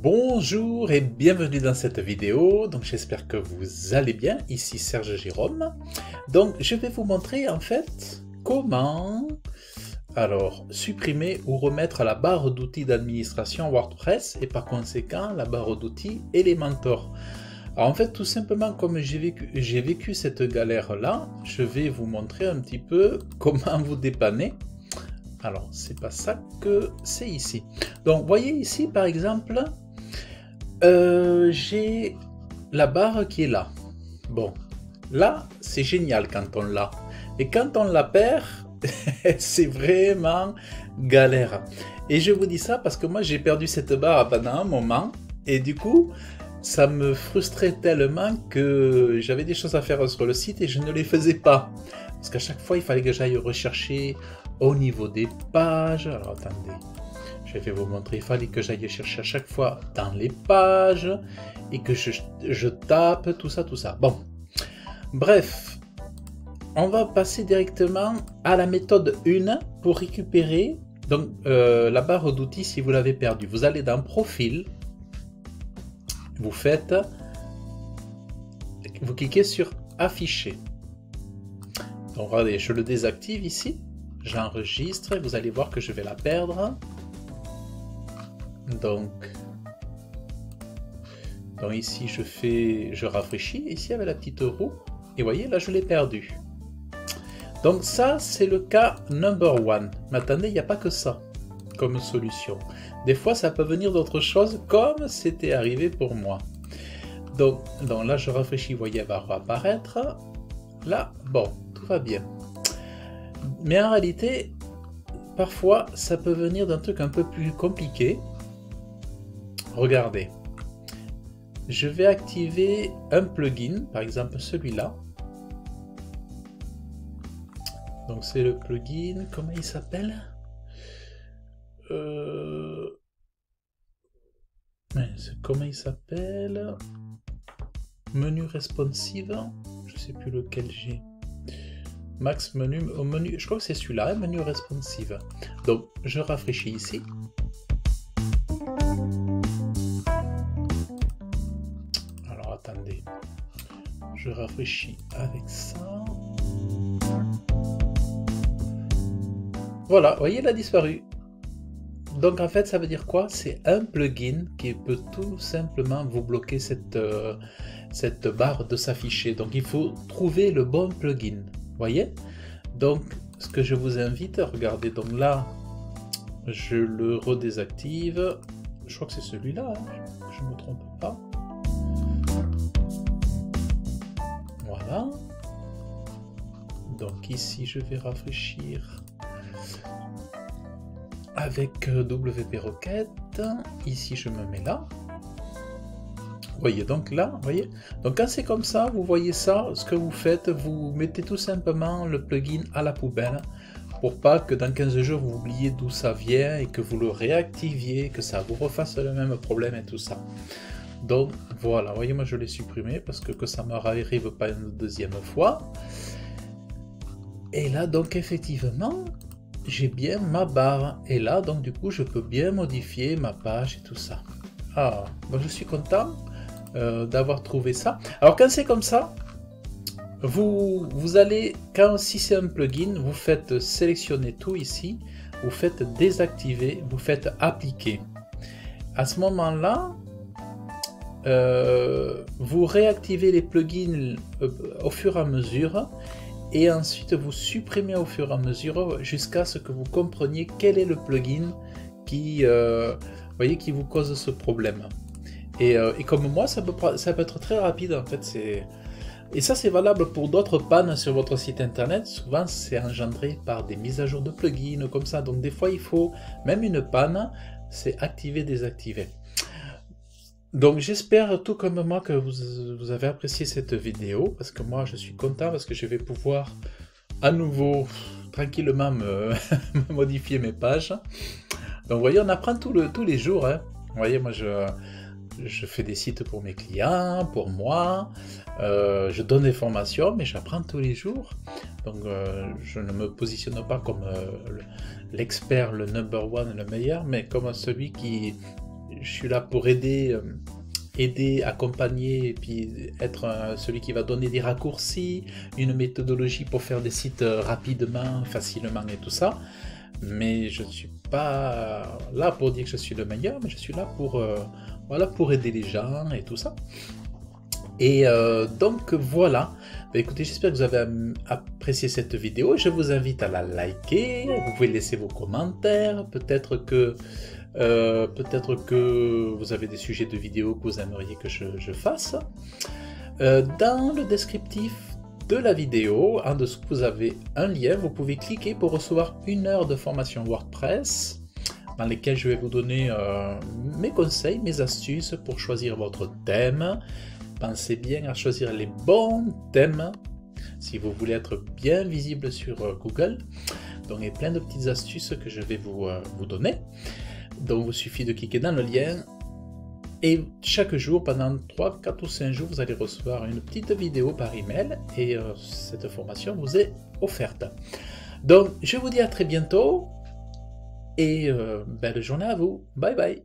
Bonjour et bienvenue dans cette vidéo. Donc j'espère que vous allez bien. Ici Serge Jérôme. Donc je vais vous montrer en fait comment supprimer ou remettre la barre d'outils d'administration WordPress et par conséquent la barre d'outils Elementor. Alors en fait tout simplement comme j'ai vécu cette galère là, je vais vous montrer un petit peu comment vous dépanner. Alors c'est pas ça que c'est ici. Donc voyez ici par exemple j'ai la barre qui est là. Bon, là c'est génial quand on l'a, et quand on la perd c'est vraiment galère. Et je vous dis ça parce que moi j'ai perdu cette barre pendant un moment et du coup ça me frustrait tellement que j'avais des choses à faire sur le site et je ne les faisais pas parce qu'à chaque fois il fallait que j'aille rechercher au niveau des pages. Alors attendez, je vais vous montrer, il fallait que j'aille chercher à chaque fois dans les pages et que je tape tout ça. Bon, bref, on va passer directement à la méthode 1 pour récupérer donc, la barre d'outils si vous l'avez perdue. Vous allez dans Profil, vous cliquez sur Afficher. Donc regardez, je le désactive ici, j'enregistre et vous allez voir que je vais la perdre. Donc ici je rafraîchis ici avec la petite roue et voyez là je l'ai perdu. Donc ça c'est le cas number one. Mais attendez, il n'y a pas que ça comme solution. Des fois ça peut venir d'autres choses comme c'était arrivé pour moi. Donc là je rafraîchis, vous voyez, elle va apparaître. Là, bon, tout va bien. Mais en réalité, parfois ça peut venir d'un truc un peu plus compliqué. Regardez, je vais activer un plugin, par exemple celui-là. Donc c'est le plugin, comment il s'appelle? Comment il s'appelle? Menu responsive, je sais plus lequel j'ai. Max menu, je crois que c'est celui-là, menu responsive. Donc je rafraîchis ici. Attendez, je rafraîchis avec ça. Voilà, vous voyez, il a disparu. Donc en fait, ça veut dire quoi? C'est un plugin qui peut tout simplement vous bloquer cette barre de s'afficher. Donc il faut trouver le bon plugin. Vous voyez? Donc ce que je vous invite, regardez, donc là, je le redésactive. Je crois que c'est celui-là, hein, je ne me trompe pas. Voilà. Donc ici je vais rafraîchir avec WP Rocket. Ici je me mets là. Vous voyez, donc là, vous voyez. Donc quand c'est comme ça, vous voyez ça, ce que vous faites, vous mettez tout simplement le plugin à la poubelle pour pas que dans 15 jours vous oubliez d'où ça vient et que vous le réactiviez, que ça vous refasse le même problème et tout ça. Donc voilà, voyez, moi je l'ai supprimé parce que ça ne m'arrive pas une deuxième fois. Et là donc effectivement j'ai bien ma barre et là donc du coup je peux bien modifier ma page et tout ça. Ah, donc je suis content d'avoir trouvé ça. Alors quand c'est comme ça, vous allez, si c'est un plugin, vous faites sélectionner tout ici, vous faites désactiver, vous faites appliquer. À ce moment là vous réactivez les plugins au fur et à mesure et ensuite vous supprimez au fur et à mesure jusqu'à ce que vous compreniez quel est le plugin qui vous cause ce problème. Et comme moi, ça peut être très rapide en fait. Et ça c'est valable pour d'autres pannes sur votre site internet. Souvent c'est engendré par des mises à jour de plugins comme ça. Donc des fois il faut, même une panne, c'est activer, désactiver. Donc j'espère tout comme moi que vous avez apprécié cette vidéo, parce que moi je suis content parce que je vais pouvoir à nouveau tranquillement me modifier mes pages. Donc vous voyez, on apprend tous les jours, hein. Vous voyez, moi je fais des sites pour mes clients, pour moi, je donne des formations, mais j'apprends tous les jours. Donc je ne me positionne pas comme l'expert, le number one, le meilleur, mais comme celui qui je suis là pour aider, accompagner, et puis être celui qui va donner des raccourcis, une méthodologie pour faire des sites rapidement, facilement et tout ça. Mais je ne suis pas là pour dire que je suis le meilleur, mais je suis là pour, voilà, pour aider les gens et tout ça. Et donc voilà, bah, écoutez, j'espère que vous avez apprécié cette vidéo. Je vous invite à la liker, vous pouvez laisser vos commentaires, peut-être que vous avez des sujets de vidéos que vous aimeriez que je fasse. Dans le descriptif de la vidéo, en dessous vous avez un lien, vous pouvez cliquer pour recevoir 1 heure de formation WordPress dans lesquelles je vais vous donner mes conseils, mes astuces pour choisir votre thème. Pensez bien à choisir les bons thèmes si vous voulez être bien visible sur Google. Donc il y a plein de petites astuces que je vais vous donner. Donc il suffit de cliquer dans le lien et chaque jour, pendant 3, 4 ou 5 jours, vous allez recevoir une petite vidéo par email et cette formation vous est offerte. Donc je vous dis à très bientôt et belle journée à vous. Bye bye.